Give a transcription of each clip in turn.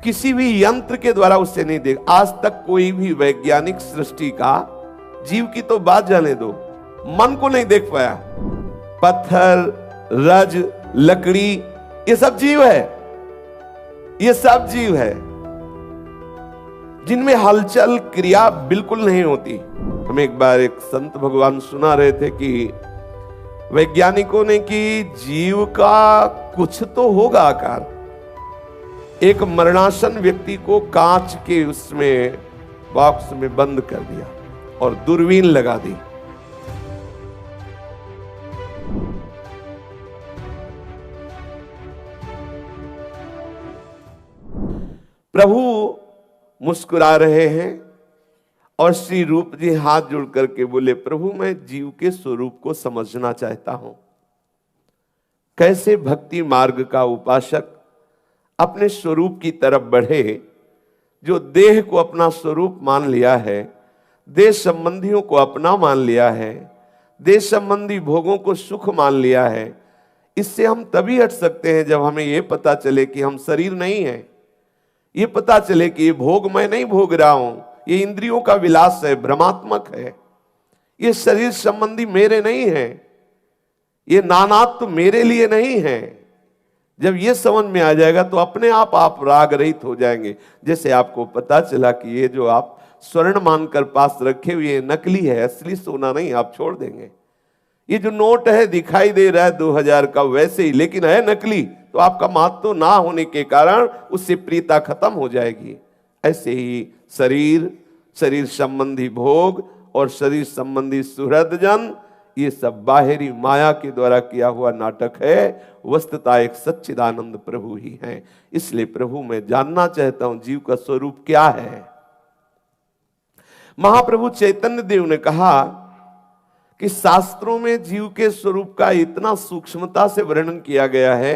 किसी भी यंत्र के द्वारा उससे नहीं देख। आज तक कोई भी वैज्ञानिक सृष्टि का, जीव की तो बात जाने दो, मन को नहीं देख पाया। पत्थर, रज, लकड़ी, ये सब जीव है, ये सब जीव है जिनमें हलचल क्रिया बिल्कुल नहीं होती। हम एक बार एक संत भगवान सुना रहे थे कि वैज्ञानिकों ने कि जीव का कुछ तो होगा आकार। एक मरणासन व्यक्ति को कांच के उसमें बॉक्स में बंद कर दिया और दूरबीन लगा दी। प्रभु मुस्कुरा रहे हैं और श्री रूप जी हाथ जोड़ करके बोले, प्रभु मैं जीव के स्वरूप को समझना चाहता हूं। कैसे भक्ति मार्ग का उपासक अपने स्वरूप की तरफ बढ़े। जो देह को अपना स्वरूप मान लिया है, देह संबंधियों को अपना मान लिया है, देह संबंधी भोगों को सुख मान लिया है, इससे हम तभी हट सकते हैं जब हमें यह पता चले कि हम शरीर नहीं है। ये पता चले कि ये भोग मैं नहीं भोग रहा हूं, ये इंद्रियों का विलास है, भ्रमात्मक है, ये शरीर संबंधी मेरे नहीं है, ये नानात्व मेरे लिए नहीं है। जब ये समझ में आ जाएगा तो अपने आप राग रहित हो जाएंगे। जैसे आपको पता चला कि ये जो आप स्वर्ण मानकर पास रखे हुए नकली है, असली सोना नहीं, आप छोड़ देंगे। ये जो नोट है दिखाई दे रहा है 2000 का वैसे ही, लेकिन है नकली, तो आपका महत्व ना होने के कारण उससे प्रियता खत्म हो जाएगी। ऐसे ही शरीर, शरीर संबंधी भोग और शरीर संबंधी सुहृदजन, ये सब बाहरी माया के द्वारा किया हुआ नाटक है। वस्तुतः एक सच्चिदानंद प्रभु ही है। इसलिए प्रभु मैं जानना चाहता हूं जीव का स्वरूप क्या है। महाप्रभु चैतन्य देव ने कहा कि शास्त्रों में जीव के स्वरूप का इतना सूक्ष्मता से वर्णन किया गया है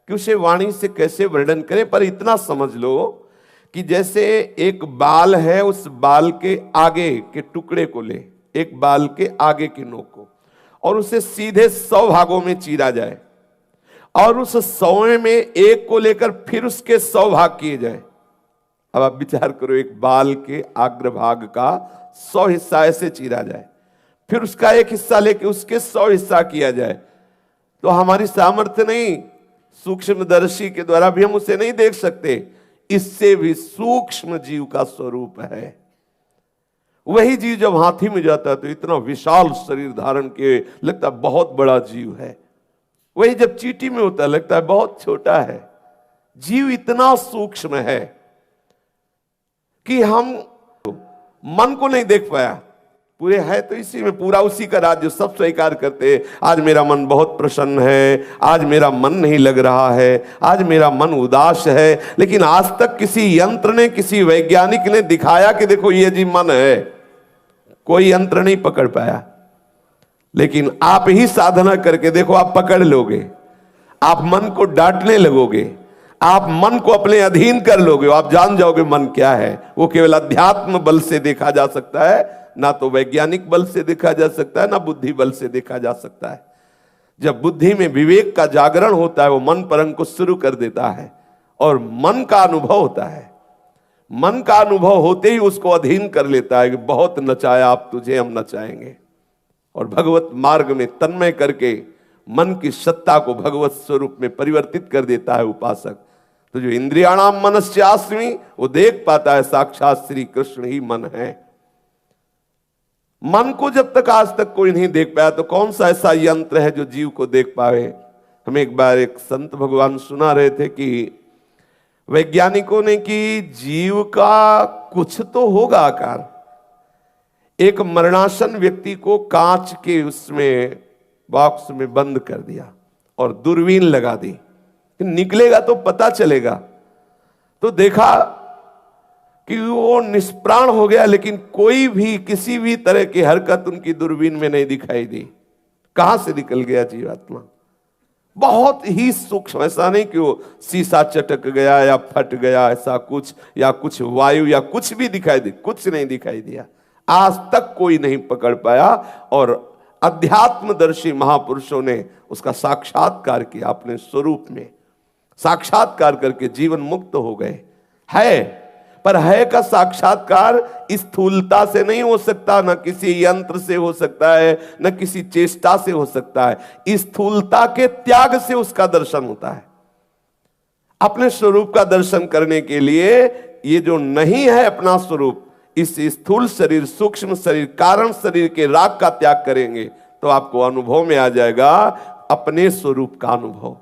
कि उसे वाणी से कैसे वर्णन करें। पर इतना समझ लो कि जैसे एक बाल है, उस बाल के आगे के टुकड़े को ले, एक बाल के आगे की नोक को, और उसे सीधे 100 भागों में चीरा जाए और उस 100 में एक को लेकर फिर उसके 100 भाग किए जाए। अब आप विचार करो, एक बाल के अग्र भाग का 100 हिस्सा ऐसे चीरा जाए, फिर उसका एक हिस्सा लेके उसके 100 हिस्सा किया जाए, तो हमारी सामर्थ्य नहीं, सूक्ष्मदर्शी के द्वारा भी हम उसे नहीं देख सकते। इससे भी सूक्ष्म जीव का स्वरूप है। वही जीव जब हाथी में जाता है तो इतना विशाल शरीर धारण के लगता है बहुत बड़ा जीव है। वही जब चींटी में होता है लगता है बहुत छोटा है। जीव इतना सूक्ष्म है कि हम मन को नहीं देख पाया। पूरे है तो इसी में, पूरा उसी का राज्य, सब स्वीकार करते हैं। आज मेरा मन बहुत प्रसन्न है, आज मेरा मन नहीं लग रहा है, आज मेरा मन उदास है। लेकिन आज तक किसी यंत्र ने, किसी वैज्ञानिक ने दिखाया कि देखो ये जी मन है, कोई यंत्र नहीं पकड़ पाया। लेकिन आप ही साधना करके देखो, आप पकड़ लोगे। आप मन को डांटने लगोगे, आप मन को अपने अधीन कर लोगे, आप जान जाओगे मन क्या है। वो केवल अध्यात्म बल से देखा जा सकता है, ना तो वैज्ञानिक बल से देखा जा सकता है, ना बुद्धि बल से देखा जा सकता है। जब बुद्धि में विवेक का जागरण होता है, वो मन पर अंकुश शुरू कर देता है और मन का अनुभव होता है। मन का अनुभव होते ही उसको अधीन कर लेता है कि बहुत नचाया, आप तुझे हम नचाएंगे। और भगवत मार्ग में तन्मय करके मन की सत्ता को भगवत स्वरूप में परिवर्तित कर देता है उपासक। तो जो इंद्रियाणाम मनस्यास्मि, वो देख पाता है साक्षात श्री कृष्ण ही मन है। मन को जब तक आज तक कोई नहीं देख पाया तो कौन सा ऐसा यंत्र है जो जीव को देख पावे। हम एक बार एक संत भगवान सुना रहे थे कि वैज्ञानिकों ने कि जीव का कुछ तो होगा आकार। एक मरणासन व्यक्ति को कांच के उसमें बॉक्स में बंद कर दिया और दूरबीन लगा दी, निकलेगा तो पता चलेगा। तो देखा कि वो निष्प्राण हो गया, लेकिन कोई भी किसी भी तरह की हरकत उनकी दूरबीन में नहीं दिखाई दी। कहां से निकल गया जीवात्मा? बहुत ही सूक्ष्म, ऐसा नहीं कि वो शीशा चटक गया या फट गया, ऐसा कुछ, या कुछ वायु या कुछ भी दिखाई दी, कुछ नहीं दिखाई दिया। आज तक कोई नहीं पकड़ पाया और अध्यात्मदर्शी महापुरुषों ने उसका साक्षात्कार किया, अपने स्वरूप में साक्षात्कार करके जीवन मुक्त हो गए। है, पर है का साक्षात्कार स्थूलता से नहीं हो सकता, न किसी यंत्र से हो सकता है, न किसी चेष्टा से हो सकता है। स्थूलता के त्याग से उसका दर्शन होता है। अपने स्वरूप का दर्शन करने के लिए ये जो नहीं है अपना स्वरूप, इस स्थूल शरीर, सूक्ष्म शरीर, कारण शरीर के राग का त्याग करेंगे तो आपको अनुभव में आ जाएगा अपने स्वरूप का अनुभव।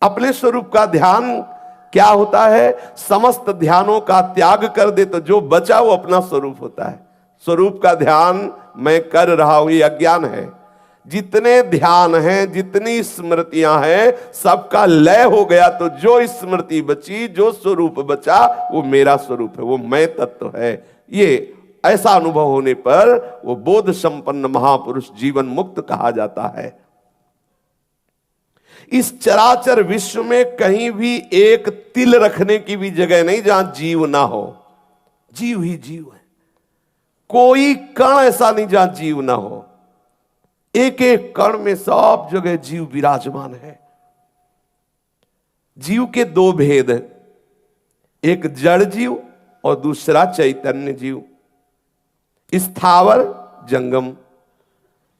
अपने स्वरूप का ध्यान क्या होता है? समस्त ध्यानों का त्याग कर दे तो जो बचा वो अपना स्वरूप होता है। स्वरूप का ध्यान मैं कर रहा हूं ये अज्ञान है। जितने ध्यान हैं, जितनी स्मृतियां हैं, सबका लय हो गया तो जो स्मृति बची, जो स्वरूप बचा, वो मेरा स्वरूप है, वो मैं तत्व है। ये ऐसा अनुभव होने पर वो बोध संपन्न महापुरुष जीवन मुक्त कहा जाता है। इस चराचर विश्व में कहीं भी एक तिल रखने की भी जगह नहीं जहां जीव ना हो। जीव ही जीव है, कोई कण ऐसा नहीं जहां जीव ना हो। एक एक कण में सब जगह जीव विराजमान है। जीव के दो भेद, एक जड़ जीव और दूसरा चैतन्य जीव। स्थावर जंगम,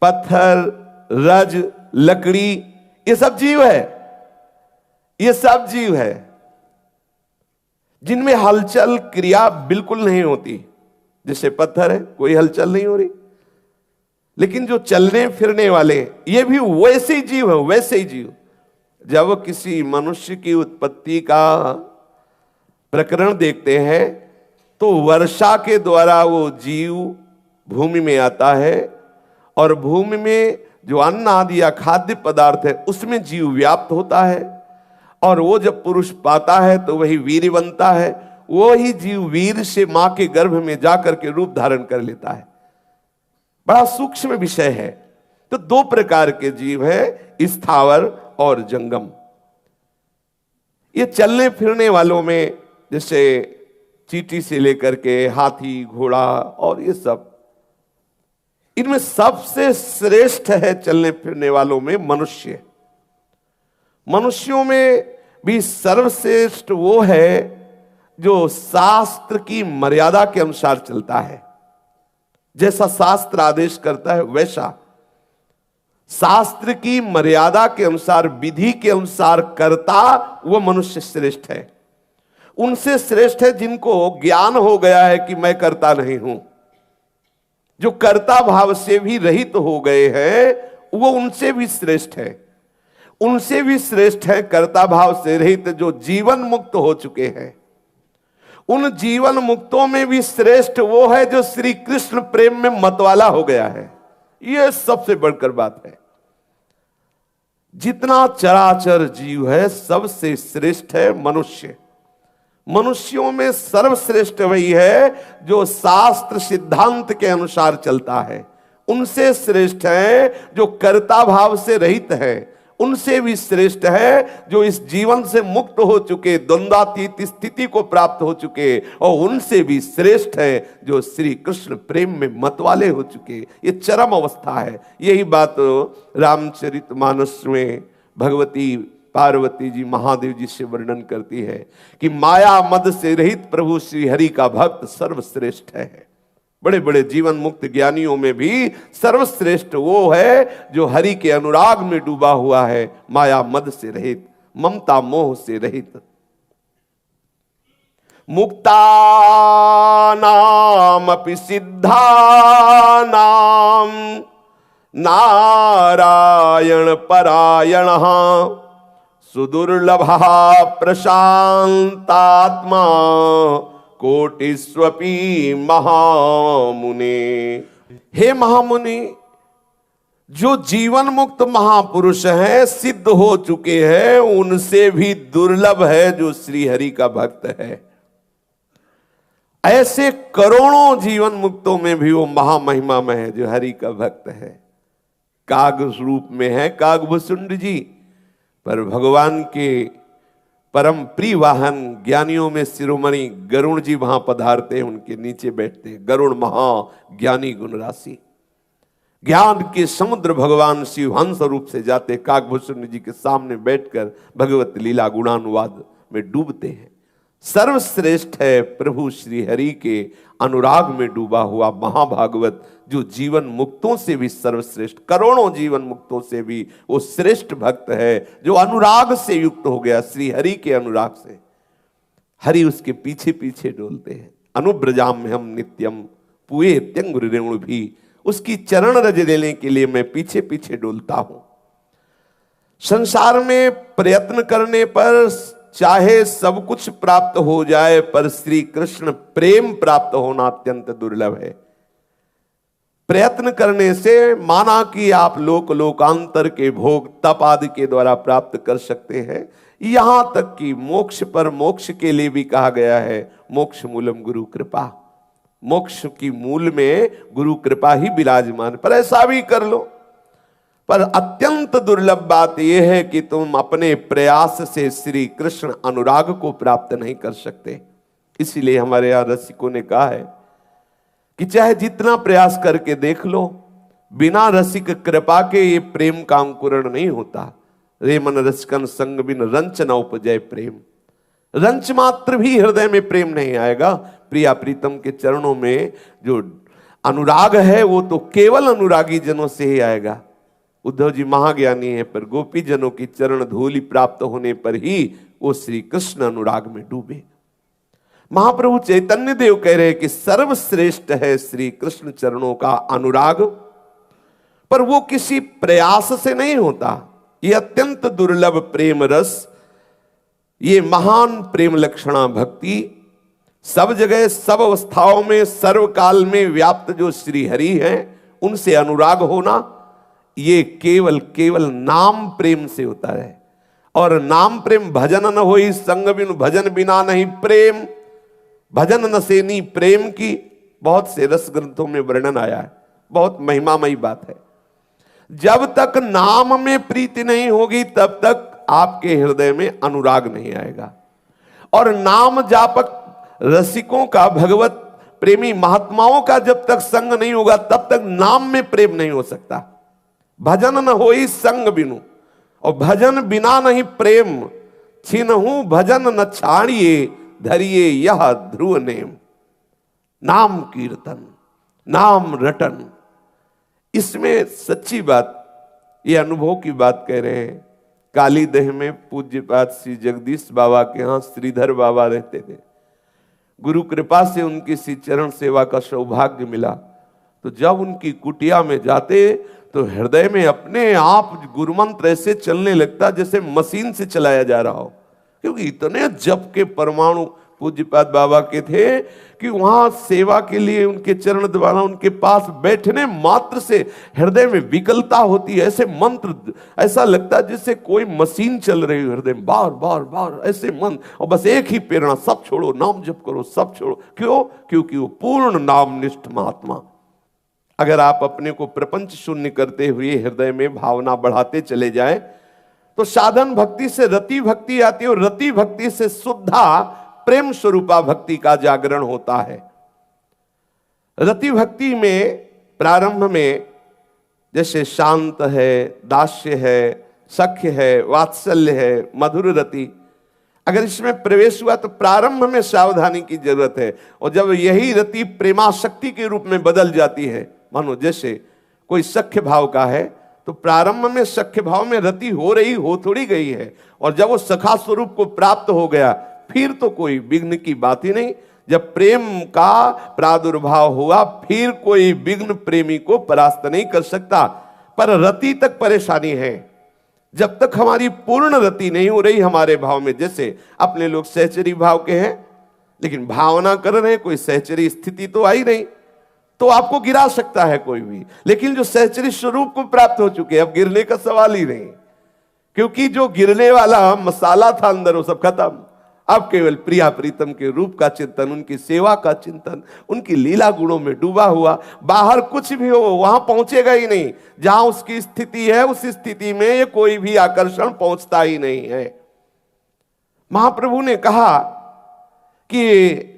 पत्थर, रज, लकड़ी, ये सब जीव है। ये सब जीव है जिनमें हलचल क्रिया बिल्कुल नहीं होती। जैसे पत्थर है, कोई हलचल नहीं हो रही, लेकिन जो चलने फिरने वाले ये भी वैसे ही जीव है, वैसे ही जीव। जब किसी मनुष्य की उत्पत्ति का प्रकरण देखते हैं तो वर्षा के द्वारा वो जीव भूमि में आता है और भूमि में जो अन्न आदि या खाद्य पदार्थ है उसमें जीव व्याप्त होता है, और वो जब पुरुष पाता है तो वही वीर बनता है। वो ही जीव वीर से मां के गर्भ में जाकर के रूप धारण कर लेता है। बड़ा सूक्ष्म विषय है। तो दो प्रकार के जीव है, स्थावर और जंगम। ये चलने फिरने वालों में जैसे चींटी से लेकर के हाथी, घोड़ा और ये सब, इनमें सबसे श्रेष्ठ है चलने फिरने वालों में मनुष्य। मनुष्यों में भी सर्वश्रेष्ठ वो है जो शास्त्र की मर्यादा के अनुसार चलता है। जैसा शास्त्र आदेश करता है वैसा शास्त्र की मर्यादा के अनुसार, विधि के अनुसार करता वो मनुष्य श्रेष्ठ है। उनसे श्रेष्ठ है जिनको ज्ञान हो गया है कि मैं करता नहीं हूं, जो कर्ता भाव से भी रहित हो गए हैं, वो उनसे भी श्रेष्ठ है। उनसे भी श्रेष्ठ है कर्ता भाव से रहित जो जीवन मुक्त हो चुके हैं। उन जीवन मुक्तों में भी श्रेष्ठ वो है जो श्री कृष्ण प्रेम में मतवाला हो गया है। यह सबसे बढ़कर बात है। जितना चराचर जीव है सबसे श्रेष्ठ है मनुष्य। मनुष्यों में सर्वश्रेष्ठ वही है जो शास्त्र सिद्धांत के अनुसार चलता है। उनसे श्रेष्ठ है जो कर्ता भाव से रहित है। उनसे भी श्रेष्ठ है जो इस जीवन से मुक्त हो चुके, द्वंद्वातीत स्थिति को प्राप्त हो चुके, और उनसे भी श्रेष्ठ है जो श्री कृष्ण प्रेम में मतवाले हो चुके। ये चरम अवस्था है। यही बात रामचरितमानस में भगवती पार्वती जी महादेव जी से वर्णन करती है कि माया मद से रहित प्रभु श्री हरि का भक्त सर्वश्रेष्ठ है। बड़े बड़े जीवन मुक्त ज्ञानियों में भी सर्वश्रेष्ठ वो है जो हरि के अनुराग में डूबा हुआ है, माया मद से रहित, ममता मोह से रहित। मुक्ता नाम अपि सिद्धा नाम नारायण परायण सुदुर्लभा प्रशांतात्मा कोटिस्वपी महामुने। हे महामुनि, जो जीवन मुक्त महापुरुष हैं, सिद्ध हो चुके हैं, उनसे भी दुर्लभ है जो श्री हरि का भक्त है। ऐसे करोड़ों जीवन मुक्तों में भी वो महामहिमा में है जो हरि का भक्त है। काग रूप में है कागभूषुंड जी, पर भगवान के परम प्रिय वाहन ज्ञानियों में शिरोमणि गरुण जी वहां पधारते हैं, उनके नीचे बैठते हैं। गरुण महा ज्ञानी गुण राशि, ज्ञान के समुद्र भगवान शिव हंस रूप से जाते कागभूषुंड जी के सामने बैठकर भगवत लीला गुणानुवाद में डूबते हैं। सर्वश्रेष्ठ है प्रभु श्री हरि के अनुराग में डूबा हुआ महाभागवत, जो जीवन मुक्तों से भी सर्वश्रेष्ठ, करोड़ों जीवन मुक्तों से भी वो श्रेष्ठ भक्त है, जो अनुराग से युक्त हो गया, श्री हरि के अनुराग से। हरि उसके पीछे पीछे डोलते हैं। अनुब्रजाम में हम नित्यम पुए त्यंग रेणु भी, उसकी चरण रज लेने के लिए मैं पीछे पीछे डोलता हूं। संसार में प्रयत्न करने पर चाहे सब कुछ प्राप्त हो जाए, पर श्री कृष्ण प्रेम प्राप्त होना अत्यंत दुर्लभ है। प्रयत्न करने से माना कि आप लोकांतर के भोग तप आदि के द्वारा प्राप्त कर सकते हैं, यहां तक कि मोक्ष पर, मोक्ष के लिए भी कहा गया है मोक्ष मूलम गुरु कृपा, मोक्ष की मूल में गुरु कृपा ही विराजमान, पर ऐसा भी कर लो। पर अत्यंत दुर्लभ बात यह है कि तुम अपने प्रयास से श्री कृष्ण अनुराग को प्राप्त नहीं कर सकते। इसीलिए हमारे यहां रसिकों ने कहा है कि चाहे जितना प्रयास करके देख लो, बिना रसिक कृपा के ये प्रेम का अंकुरण नहीं होता। रे मन रसिकन संग बिन रंच न उपजय प्रेम, रंच मात्र भी हृदय में प्रेम नहीं आएगा। प्रिया प्रीतम के चरणों में जो अनुराग है वो तो केवल अनुरागी जनों से ही आएगा। उद्धव जी महाज्ञानी है, पर गोपी जनों की चरण धूलि प्राप्त होने पर ही वो श्री कृष्ण अनुराग में डूबे। महाप्रभु चैतन्य देव कह रहे हैं कि सर्वश्रेष्ठ है श्री कृष्ण चरणों का अनुराग, पर वो किसी प्रयास से नहीं होता। ये अत्यंत दुर्लभ प्रेम रस, ये महान प्रेम लक्षणा भक्ति, सब जगह सब अवस्थाओं में सर्वकाल में व्याप्त जो श्री हरि हैं उनसे अनुराग होना, ये केवल केवल नाम प्रेम से होता है। और नाम प्रेम भजन न होई संग बिनु, भजन बिना नहीं प्रेम, भजन न सेनी प्रेम की बहुत से रस ग्रंथों में वर्णन आया है, बहुत महिमामयी बात है। जब तक नाम में प्रीति नहीं होगी तब तक आपके हृदय में अनुराग नहीं आएगा। और नाम जापक रसिकों का, भगवत प्रेमी महात्माओं का जब तक संग नहीं होगा तब तक नाम में प्रेम नहीं हो सकता। भजन न होई संग बिनु, और भजन बिना नहीं प्रेम, छिनहु भजन न छाड़िए धरिए यह ध्रुव नेम। नाम कीर्तन, नाम रटन, इसमें सच्ची बात, ये अनुभव की बात कह रहे हैं। कालीदह में पूज्यपाद श्री जगदीश बाबा के यहाँ श्रीधर बाबा रहते थे। गुरु कृपा से उनकी श्री चरण सेवा का सौभाग्य मिला, तो जब उनकी कुटिया में जाते तो हृदय में अपने आप गुरुमंत्र ऐसे चलने लगता जैसे मशीन से चलाया जा रहा हो, क्योंकि इतने जप के परमाणु पूज्यपाद बाबा के थे कि वहां सेवा के लिए उनके चरण द्वारा उनके पास बैठने मात्र से हृदय में विकलता होती है। ऐसे मंत्र, ऐसा लगता है जैसे कोई मशीन चल रही हो हृदय में, बार बार बार ऐसे मन, और बस एक ही प्रेरणा, सब छोड़ो, नाम जप करो, सब छोड़ो। क्यों? क्योंकि वो पूर्ण नामनिष्ठ महात्मा। अगर आप अपने को प्रपंच शून्य करते हुए हृदय में भावना बढ़ाते चले जाएं तो साधन भक्ति से रति भक्ति आती है, और रति भक्ति से शुद्धा प्रेम स्वरूपा भक्ति का जागरण होता है। रति भक्ति में प्रारंभ में जैसे शांत है, दास्य है, सख्य है, वात्सल्य है, मधुर रति, अगर इसमें प्रवेश हुआ तो प्रारंभ में सावधानी की जरूरत है। और जब यही रति प्रेमाशक्ति के रूप में बदल जाती है, मानो जैसे कोई सख्य भाव का है तो प्रारंभ में सख्य भाव में रति हो थोड़ी गई है, और जब वो सखा स्वरूप को प्राप्त हो गया फिर तो कोई विघ्न की बात ही नहीं। जब प्रेम का प्रादुर्भाव हुआ फिर कोई विघ्न प्रेमी को परास्त नहीं कर सकता। पर रति तक परेशानी है, जब तक हमारी पूर्ण रति नहीं हो रही हमारे भाव में। जैसे अपने लोग सहचरी भाव के हैं लेकिन भावना कर रहे हैं, कोई सहचरी स्थिति तो आई नहीं, तो आपको गिरा सकता है कोई भी। लेकिन जो सहचरी स्वरूप को प्राप्त हो चुके, अब गिरने का सवाल ही नहीं, क्योंकि जो गिरने वाला मसाला था अंदर वो सब खत्म। अब केवल प्रिया प्रीतम के रूप का चिंतन, उनकी सेवा का चिंतन, उनकी लीला गुणों में डूबा हुआ, बाहर कुछ भी हो वहां पहुंचेगा ही नहीं। जहां उसकी स्थिति है उस स्थिति में ये कोई भी आकर्षण पहुंचता ही नहीं है। महाप्रभु ने कहा कि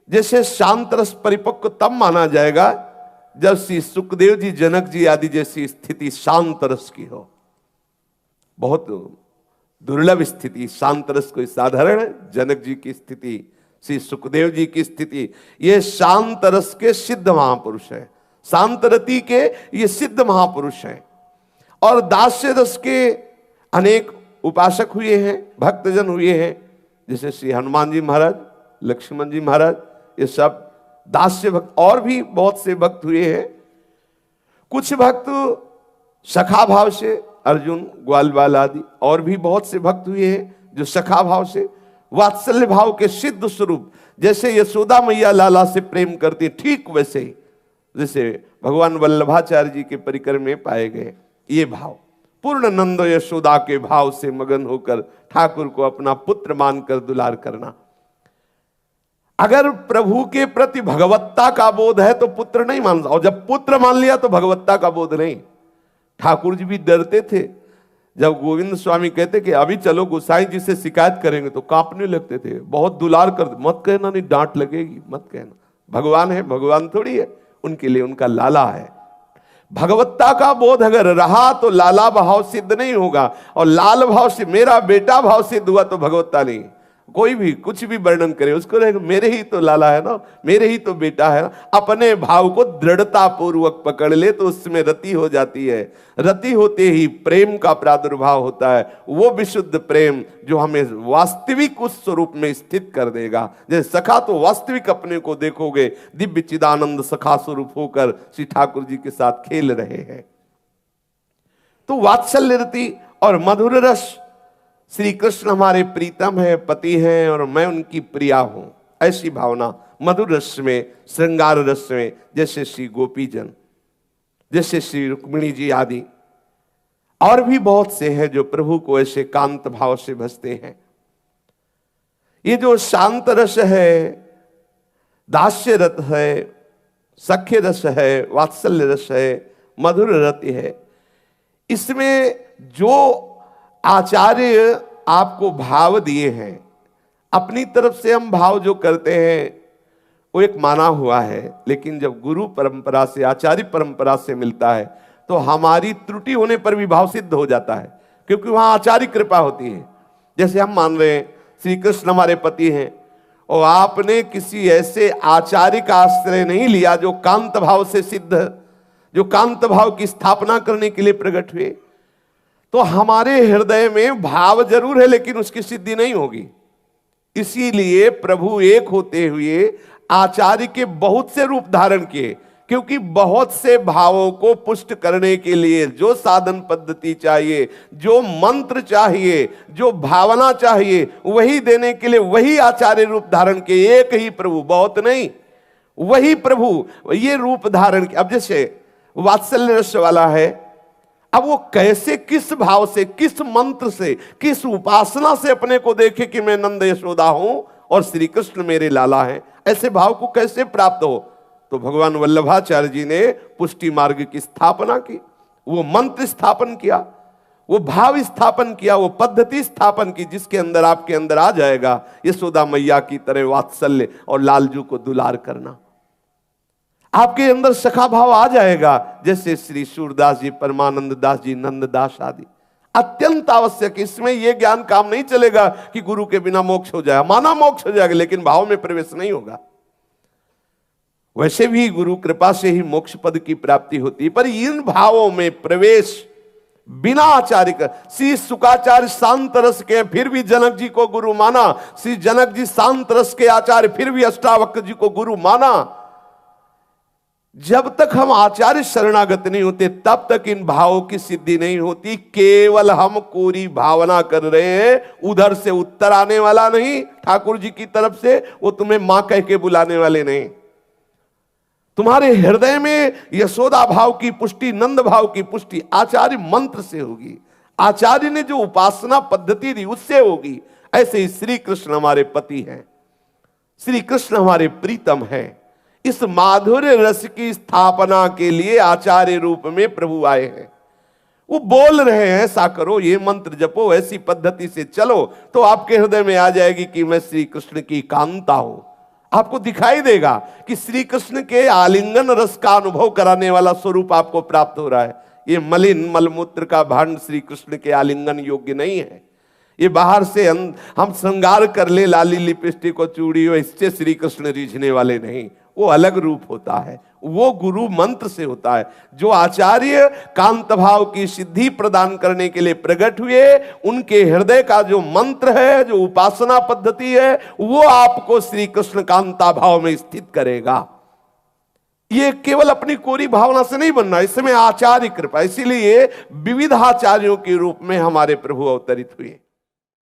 जैसे शांत रस परिपक्व तब माना जाएगा जब श्री सुखदेव जी, जनक जी आदि जैसी स्थिति शांत रस की हो। बहुत दुर्लभ स्थिति। शांत रस कोई साधारण जनक जी की स्थिति, श्री सुखदेव जी की स्थिति, ये शांत रस के सिद्ध महापुरुष है, शांत रति के ये सिद्ध महापुरुष हैं। और दास्य रस के अनेक उपासक हुए हैं, भक्तजन हुए हैं, जैसे श्री हनुमान जी महाराज, लक्ष्मण जी महाराज, ये सब दास्य भक्त। और भी बहुत से भक्त हुए हैं। कुछ भक्त सखा भाव से, अर्जुन, ग्वालवाल आदि, और भी बहुत से भक्त हुए हैं जो सखा भाव से, वात्सल्य भाव के सिद्ध स्वरूप, जैसे यशोदा मैया लाला से प्रेम करती, ठीक वैसे ही जैसे भगवान वल्लभाचार्य जी के परिकर में पाए गए ये भाव, पूर्ण नंद यशोदा के भाव से मगन होकर ठाकुर को अपना पुत्र मानकर दुलार करना। अगर प्रभु के प्रति भगवत्ता का बोध है तो पुत्र नहीं मान, और जब पुत्र मान लिया तो भगवत्ता का बोध नहीं। ठाकुर जी भी डरते थे, जब गोविंद स्वामी कहते कि अभी चलो गोसाई जी से शिकायत करेंगे तो कांपने लगते थे, बहुत दुलार कर, मत कहना नहीं डांट लगेगी, मत कहना, भगवान है, भगवान थोड़ी है, उनके लिए उनका लाला है। भगवत्ता का बोध अगर रहा तो लाला भाव सिद्ध नहीं होगा, और लाल भाव से मेरा बेटा भाव सिद्ध हुआ तो भगवत्ता नहीं। कोई भी कुछ भी वर्णन करे उसको रहेगा मेरे ही तो लाला है ना, मेरे ही तो बेटा है ना। अपने भाव को दृढ़ता पूर्वक पकड़ ले तो उसमें रति हो जाती है। रति होते ही प्रेम का प्रादुर्भाव होता है, वो विशुद्ध प्रेम जो हमें वास्तविक उस स्वरूप में स्थित कर देगा। जैसे सखा तो वास्तविक अपने को देखोगे, दिव्य चिदानंद सखा स्वरूप होकर श्री ठाकुर जी के साथ खेल रहे हैं। तो वात्सल्य रति और मधुर रस, श्री कृष्ण हमारे प्रीतम है, पति हैं, और मैं उनकी प्रिया हूं, ऐसी भावना मधुर रस में, श्रृंगार रस में, जैसे श्री गोपीजन, जैसे श्री रुक्मिणी जी आदि, और भी बहुत से हैं जो प्रभु को ऐसे कांत भाव से भजते हैं। ये जो शांत रस है, दास्य रस है, सख्य रस है, वात्सल्य रस है, मधुर रति है, इसमें जो आचार्य आपको भाव दिए हैं, अपनी तरफ से हम भाव जो करते हैं वो एक माना हुआ है, लेकिन जब गुरु परंपरा से, आचार्य परंपरा से मिलता है तो हमारी त्रुटि होने पर भी भाव सिद्ध हो जाता है, क्योंकि वहां आचार्य कृपा होती है। जैसे हम मान रहे हैं श्री कृष्ण हमारे पति हैं, और आपने किसी ऐसे आचार्य का आश्रय नहीं लिया जो कांत भाव से सिद्ध, जो कांत भाव की स्थापना करने के लिए प्रकट हुए, तो हमारे हृदय में भाव जरूर है लेकिन उसकी सिद्धि नहीं होगी। इसीलिए प्रभु एक होते हुए आचार्य के बहुत से रूप धारण किए, क्योंकि बहुत से भावों को पुष्ट करने के लिए जो साधन पद्धति चाहिए, जो मंत्र चाहिए, जो भावना चाहिए, वही देने के लिए वही आचार्य रूप धारण के, एक ही प्रभु, बहुत नहीं, वही प्रभु ये रूप धारण किया। अब जैसे वात्सल्य रस वाला है, अब वो कैसे, किस भाव से, किस मंत्र से, किस उपासना से अपने को देखे कि मैं नंद यशोदा हूं और श्री कृष्ण मेरे लाला हैं, ऐसे भाव को कैसे प्राप्त हो? तो भगवान वल्लभाचार्य जी ने पुष्टि मार्ग की स्थापना की, वो मंत्र स्थापन किया, वो भाव स्थापन किया, वो पद्धति स्थापन की, जिसके अंदर आपके अंदर आ जाएगा यशोदा मैया की तरह वात्सल्य और लालजू को दुलार करना। आपके अंदर सखा भाव आ जाएगा, जैसे श्री सूरदास जी, परमानंद दास जी, नंददास आदि। अत्यंत आवश्यक, इसमें यह ज्ञान काम नहीं चलेगा कि गुरु के बिना मोक्ष हो जाएगा, माना मोक्ष हो जाएगा, लेकिन भाव में प्रवेश नहीं होगा। वैसे भी गुरु कृपा से ही मोक्ष पद की प्राप्ति होती है, पर इन भावों में प्रवेश बिना आचार्य का, श्री शुकाचार्य शांत रस के फिर भी जनक जी को गुरु माना, श्री जनक जी शांत रस के आचार्य फिर भी अष्टावक्र जी को गुरु माना। जब तक हम आचार्य शरणागत नहीं होते तब तक इन भावों की सिद्धि नहीं होती। केवल हम कोरी भावना कर रहे हैं, उधर से उत्तर आने वाला नहीं, ठाकुर जी की तरफ से वो तुम्हें मां कह के बुलाने वाले नहीं। तुम्हारे हृदय में यशोदा भाव की पुष्टि, नंद भाव की पुष्टि आचार्य मंत्र से होगी, आचार्य ने जो उपासना पद्धति दी उससे होगी। ऐसे ही श्री कृष्ण हमारे पति हैं, श्री कृष्ण हमारे प्रीतम हैं। इस माधुर्य रस की स्थापना के लिए आचार्य रूप में प्रभु आए हैं। वो बोल रहे हैं, ऐसा करो, ये मंत्र जपो, ऐसी पद्धति से चलो, तो आपके हृदय में आ जाएगी कि मैं श्री कृष्ण की कांता हूं। आपको दिखाई देगा कि श्री कृष्ण के आलिंगन रस का अनुभव कराने वाला स्वरूप आपको प्राप्त हो रहा है। ये मलिन मलमूत्र का भांड श्री कृष्ण के आलिंगन योग्य नहीं है। ये बाहर से हम श्रृंगार कर ले, लाली लिपस्टिक और चूड़ी और इससे श्री कृष्ण रिझने वाले नहीं, वो अलग रूप होता है, वो गुरु मंत्र से होता है। जो आचार्य कांत भाव की सिद्धि प्रदान करने के लिए प्रकट हुए, उनके हृदय का जो मंत्र है, जो उपासना पद्धति है, वो आपको श्री कृष्ण कांता भाव में स्थित करेगा। ये केवल अपनी कोरी भावना से नहीं बनना, इसमें आचार्य कृपा, इसीलिए विविध आचार्यों के रूप में हमारे प्रभु अवतरित हुए।